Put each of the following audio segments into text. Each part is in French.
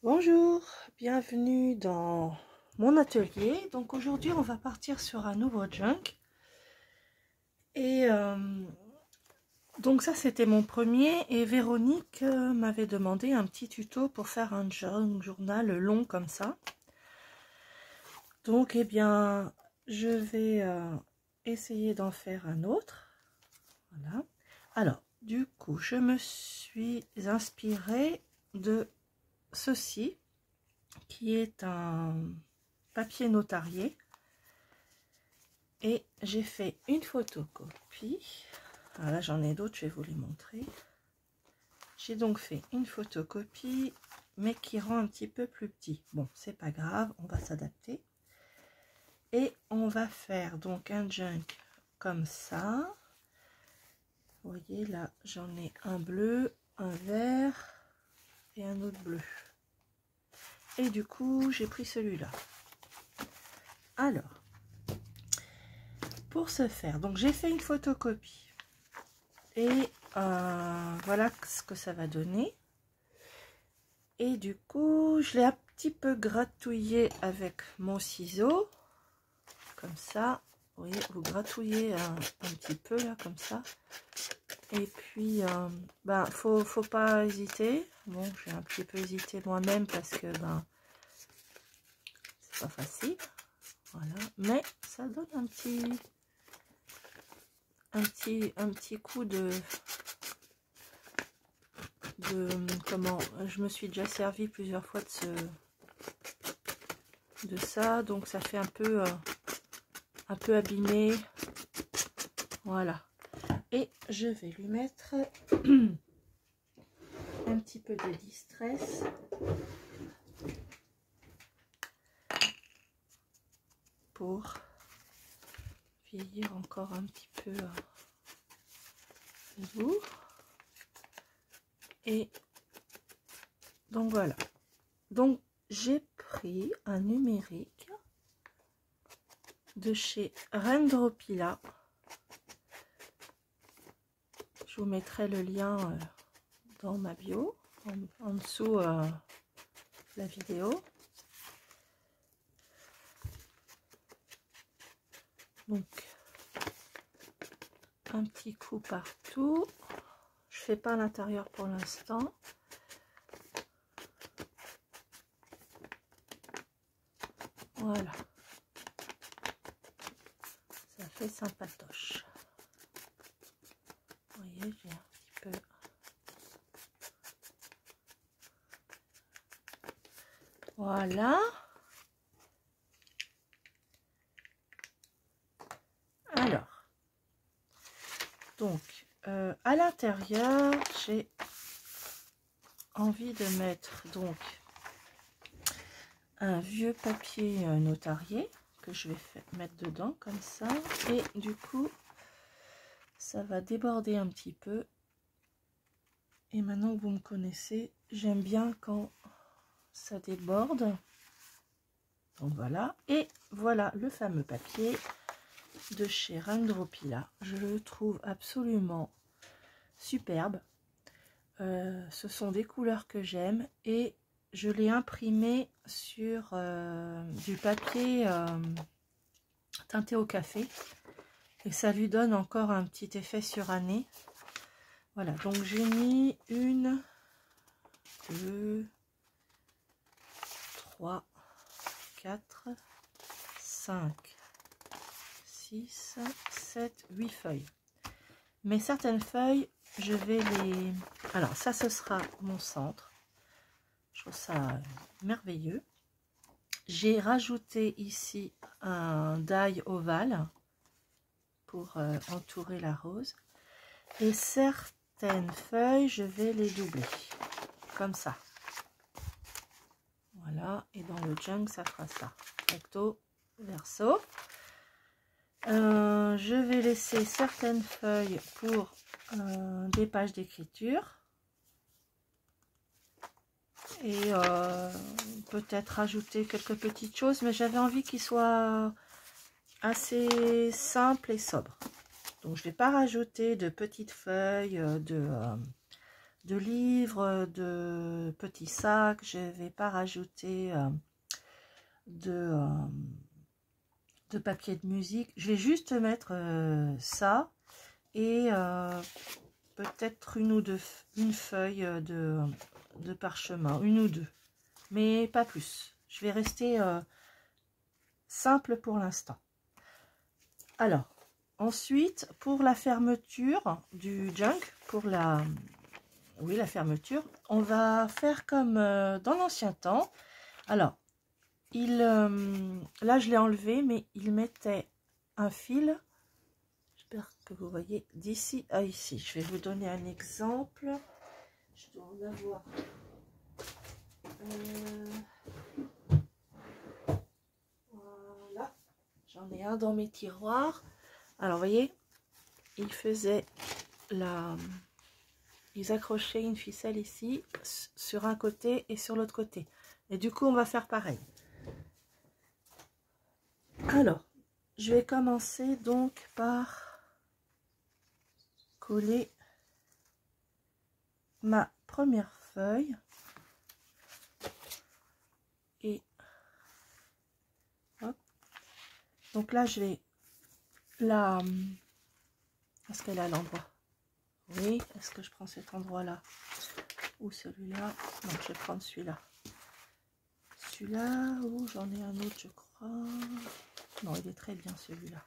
Bonjour, bienvenue dans mon atelier. Donc aujourd'hui on va partir sur un nouveau junk. Et donc ça c'était mon premier et Véronique m'avait demandé un petit tuto pour faire un journal long comme ça. Donc eh bien je vais essayer d'en faire un autre. Voilà. Alors du coup je me suis inspirée de ceci qui est un papier notarié et j'ai fait une photocopie. Alors là j'en ai d'autres, je vais vous les montrer. J'ai donc fait une photocopie mais qui rend un petit peu plus petit. Bon, c'est pas grave, on va s'adapter et on va faire donc un junk comme ça. Vous voyez là, j'en ai un bleu, un vert et un autre bleu. Et du coup, j'ai pris celui-là. Alors, pour ce faire, donc j'ai fait une photocopie. Et voilà ce que ça va donner. Et du coup, je l'ai un petit peu gratouillé avec mon ciseau. Comme ça. Vous voyez, vous gratouillez un petit peu là, comme ça. Et puis, ben, faut pas hésiter. Bon, j'ai un petit peu hésité moi-même parce que ben, c'est pas facile. Voilà. Mais ça donne un petit coup de comment, je me suis déjà servi plusieurs fois de ça, donc ça fait un peu abîmé. Voilà, et je vais lui mettre un petit peu de distress pour vieillir encore un petit peu le bout. Et donc voilà, donc j'ai pris un numérique de chez Rendropila. Je vous mettrai le lien dans ma bio, en dessous la vidéo. Donc un petit coup partout. Je fais pas à l'intérieur pour l'instant. Voilà. Ça fait sympatoche. Vous voyez, j'ai un petit peu. Voilà. Alors. Donc, à l'intérieur, j'ai envie de mettre donc un vieux papier notarié que je vais mettre dedans comme ça. Et du coup, ça va déborder un petit peu. Et maintenant que vous me connaissez, j'aime bien quand ça déborde. Donc voilà, et voilà le fameux papier de chez Rendropila. Je le trouve absolument superbe. Ce sont des couleurs que j'aime et je l'ai imprimé sur du papier teinté au café et ça lui donne encore un petit effet suranné. Voilà, donc j'ai mis 1, 2, 3, 4, 5, 6, 7, 8 feuilles. Mais certaines feuilles, je vais les... Alors ça, ce sera mon centre. Je trouve ça merveilleux. J'ai rajouté ici un die ovale pour entourer la rose. Et certaines feuilles, je vais les doubler. Comme ça. Voilà. Et dans le junk, ça fera ça. Recto, verso. Je vais laisser certaines feuilles pour des pages d'écriture. Et peut-être rajouter quelques petites choses, mais j'avais envie qu'il soit assez simple et sobre. Donc je ne vais pas rajouter de petites feuilles de livres, de petits sacs. Je vais pas rajouter de papier de musique. Je vais juste mettre ça et peut-être une feuille de parchemin, une ou deux, mais pas plus. Je vais rester simple pour l'instant. Alors, ensuite, pour la fermeture du junk, pour la fermeture, on va faire comme dans l'ancien temps. Alors, là, je l'ai enlevé, mais il mettait un fil. J'espère que vous voyez d'ici à ici. Je vais vous donner un exemple. Je dois en avoir. Voilà. J'en ai un dans mes tiroirs. Alors, vous voyez, il faisait ils accrochaient une ficelle ici, sur un côté et sur l'autre côté. Et du coup, on va faire pareil. Alors, je vais commencer donc par coller ma première feuille. Et hop. Donc là, je vais la... Est-ce qu'elle est à l'endroit? Oui. Est-ce que je prends cet endroit-là ou celui-là? Non, je vais prendre celui-là. Celui-là, ou j'en ai un autre, je crois. Non, il est très bien celui-là.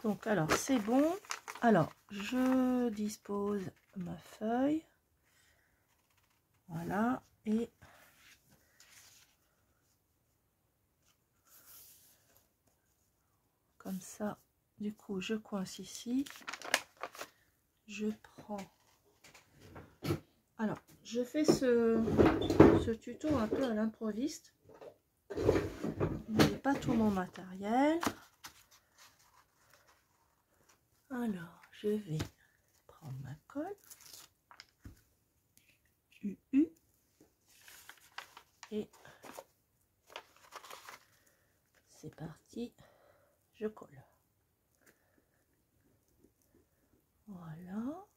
Donc, alors, c'est bon. Alors, je dispose ma feuille. Voilà. Et comme ça, du coup, je coince ici. Je prends... Alors, je fais ce tuto un peu à l'improviste. Je n'ai pas tout mon matériel. Alors, je vais prendre ma colle. UU. Et c'est parti. Je colle. Voilà.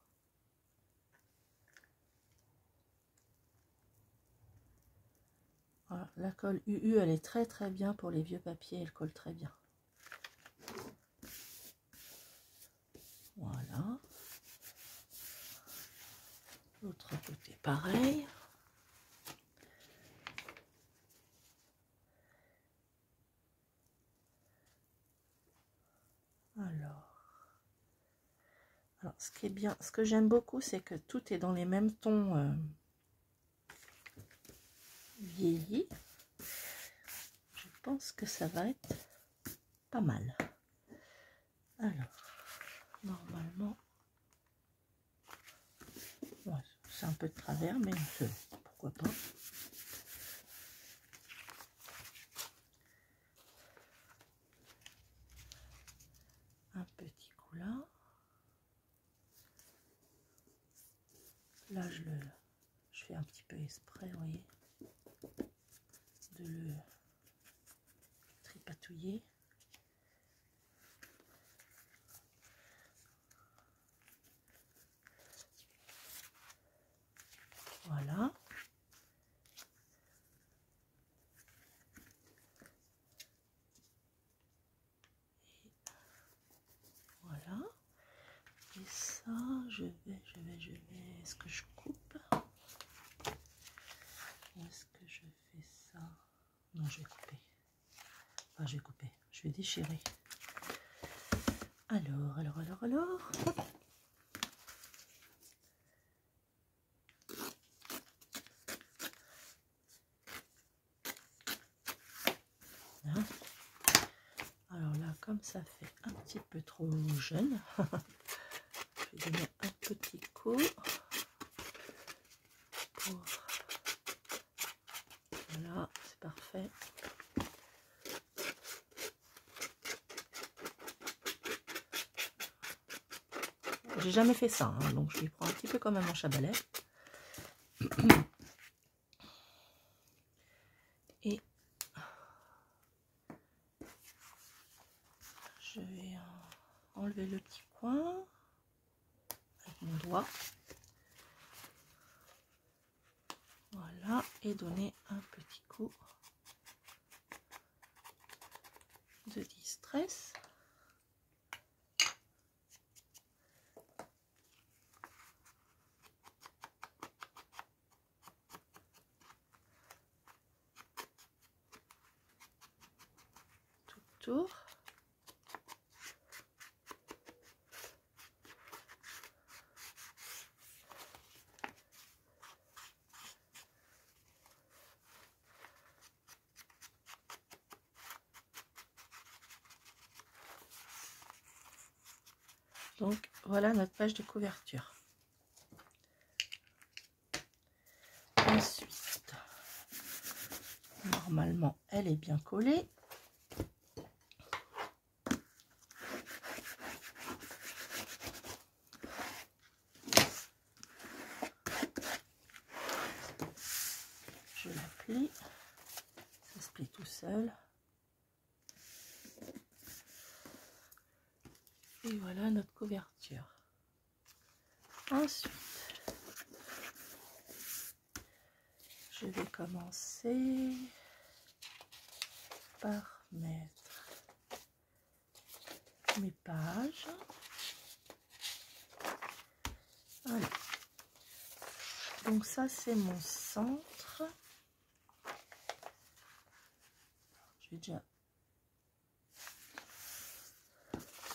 Voilà. La colle UU, elle est très très bien pour les vieux papiers. Elle colle très bien. Voilà. L'autre côté, pareil. Alors, ce qui est bien, ce que j'aime beaucoup, c'est que tout est dans les mêmes tons vieillis. Je pense que ça va être pas mal. Alors, normalement, ouais, c'est un peu de travers, mais pourquoi pas. Un petit coup là. Là, je fais un petit peu exprès, vous voyez, de le tripatouiller. Voilà. Et voilà. Et ça, je vais. Est-ce que je coupe? Ou est-ce que je fais ça? Non, je vais couper. Enfin, je vais couper. Je vais déchirer. Alors. Hop. Là. Alors là, comme ça fait un petit peu trop jeune, je vais donner un petit coup pour... Voilà, c'est parfait. J'ai jamais fait ça, hein, donc je lui prends un petit peu comme un manche à balai. Et je vais enlever le petit coin avec mon doigt. Voilà, et donner un petit coup de distress. Tout autour. Donc voilà notre page de couverture. Ensuite, normalement, elle est bien collée. Je la plie. Ça se plie tout seul. Et voilà notre couverture. Ensuite, je vais commencer par mettre mes pages. Voilà. Donc ça, c'est mon centre. Je vais déjà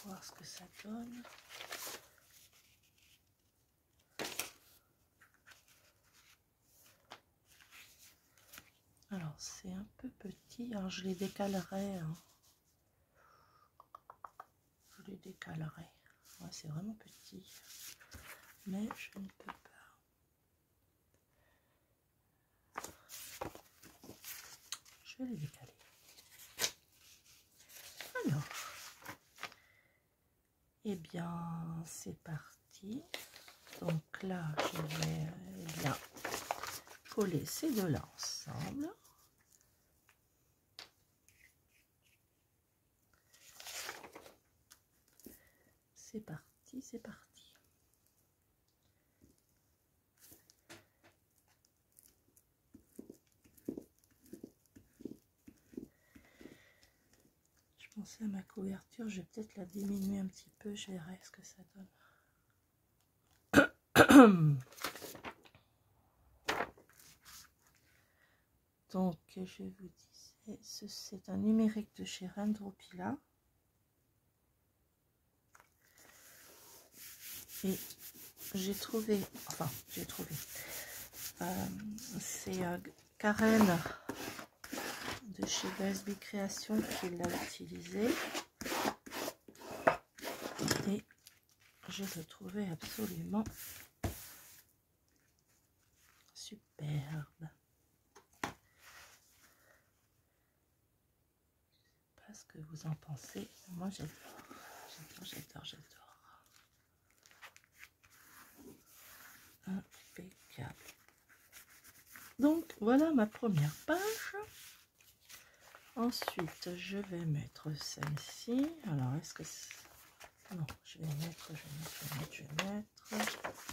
voir ce que ça donne. Alors, c'est un peu petit. Alors, je les décalerai. Hein. Je les décalerai. Ouais, c'est vraiment petit. Mais je ne peux pas. Je vais les décaler. Alors, eh bien, c'est parti. Donc là, je vais bien coller ces deux-là ensemble. C'est parti, c'est parti. Je pensais à ma couverture, je vais peut-être la diminuer un petit peu, je verrai ce que ça donne. Donc, je vous disais, c'est un numérique de chez Rendropila. Et j'ai trouvé, c'est Karen de chez Gasby Création qui l'a utilisé. Et je le trouvais absolument superbe. Ce que vous en pensez, moi j'adore, j'adore. Impeccable. Donc voilà ma première page. Ensuite je vais mettre celle-ci. Alors est-ce que non, je vais mettre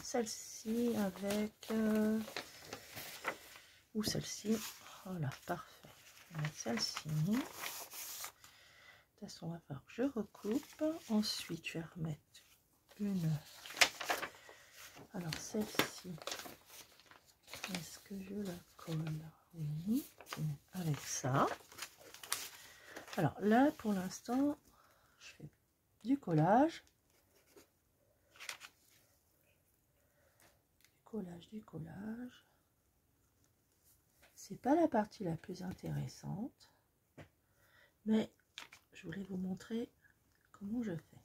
celle-ci avec ou celle-ci. Voilà, parfait. Je vais mettre celle-ci. De toute façon, on va voir que je recoupe. Ensuite, je vais remettre une. Alors, celle-ci, est-ce que je la colle? Oui, avec ça. Alors là, pour l'instant, je fais du collage. Du collage. C'est pas la partie la plus intéressante, mais je voulais vous montrer comment je fais.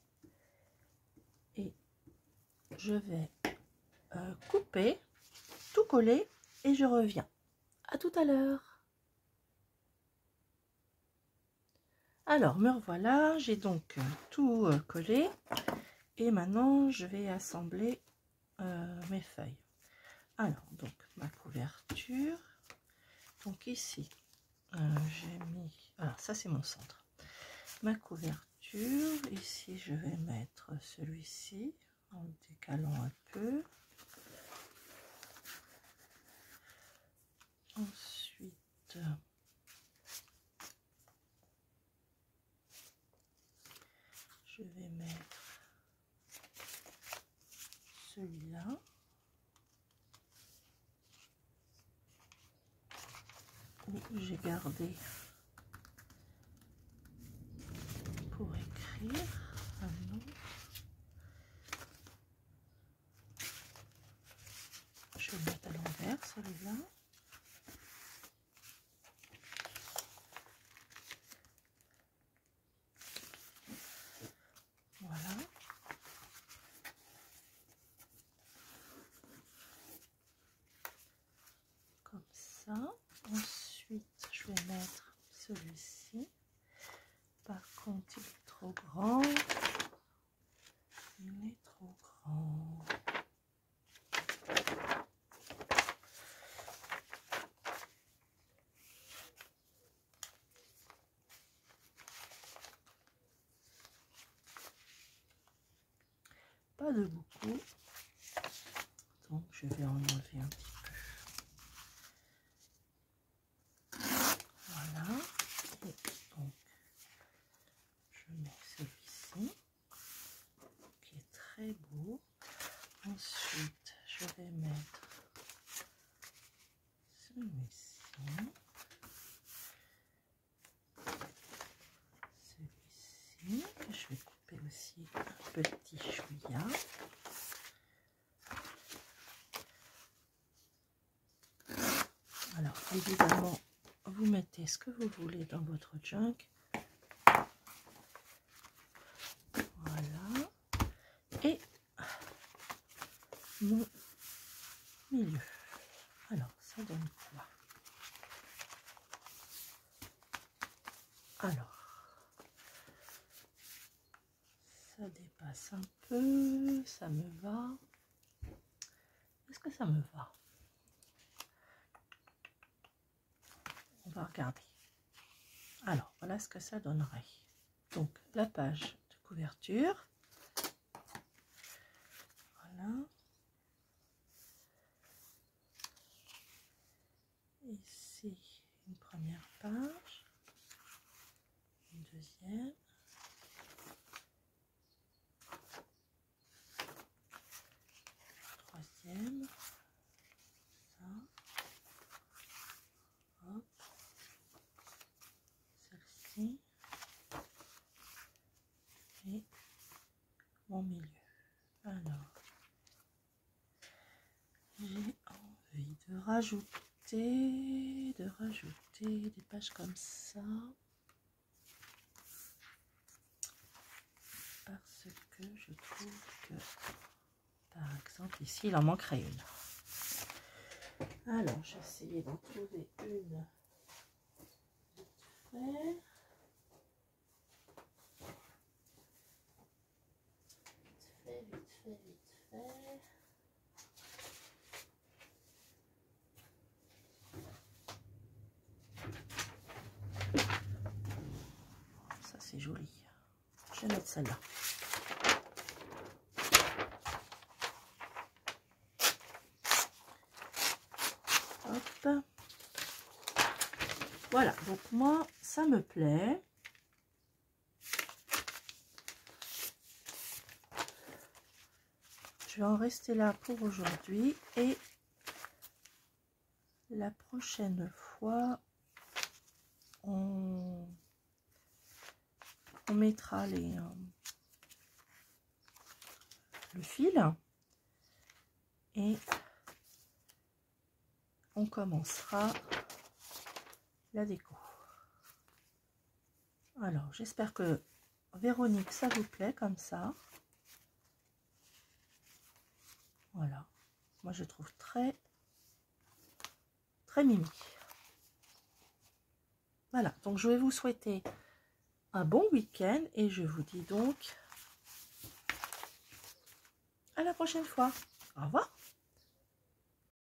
Et je vais couper, tout coller et je reviens. À tout à l'heure. Alors me revoilà, j'ai donc tout collé et maintenant je vais assembler mes feuilles. Alors donc ma couverture, donc ici j'ai mis, alors ça c'est mon centre, ma couverture, ici je vais mettre celui-ci en le décalant un peu. où j'ai gardé pour écrire un nom. Je vais le mettre à l'envers, celui-là. Voilà. Comme ça. Ensuite, je vais mettre celui-ci. Par contre, il est trop grand. Il est trop grand. Pas de beaucoup. Donc, je vais en enlever un petit peu. Voilà. Et donc, je mets celui-ci, qui est très beau. Ensuite, je vais mettre celui-ci. Celui-ci, que je vais couper aussi un petit chouïa. Alors, évidemment, vous mettez ce que vous voulez dans votre junk. Voilà. Et mon milieu. Alors, ça donne quoi? Alors, ça dépasse un peu, ça me va. Est-ce que ça me va? On va regarder. Alors, voilà ce que ça donnerait. Donc, la page de couverture. Voilà. Ici, une première page. Une deuxième. Troisième. Ça. Hop. Celle-ci. Et mon milieu. Alors, j'ai envie de rajouter des pages comme ça. Parce que je trouve que, par exemple, ici, il en manquerait une. Alors, j'ai essayé d'en trouver une vite fait. Vite fait. Ça, c'est joli. Je vais mettre celle-là. Hop. Voilà, donc moi, ça me plaît. Je vais en rester là pour aujourd'hui et la prochaine fois, on mettra le fil et on commencera la déco. Alors, j'espère que Véronique, ça vous plaît comme ça. Voilà, moi je trouve très mimi. Voilà, donc je vais vous souhaiter un bon week-end et je vous dis donc à la prochaine fois. Au revoir.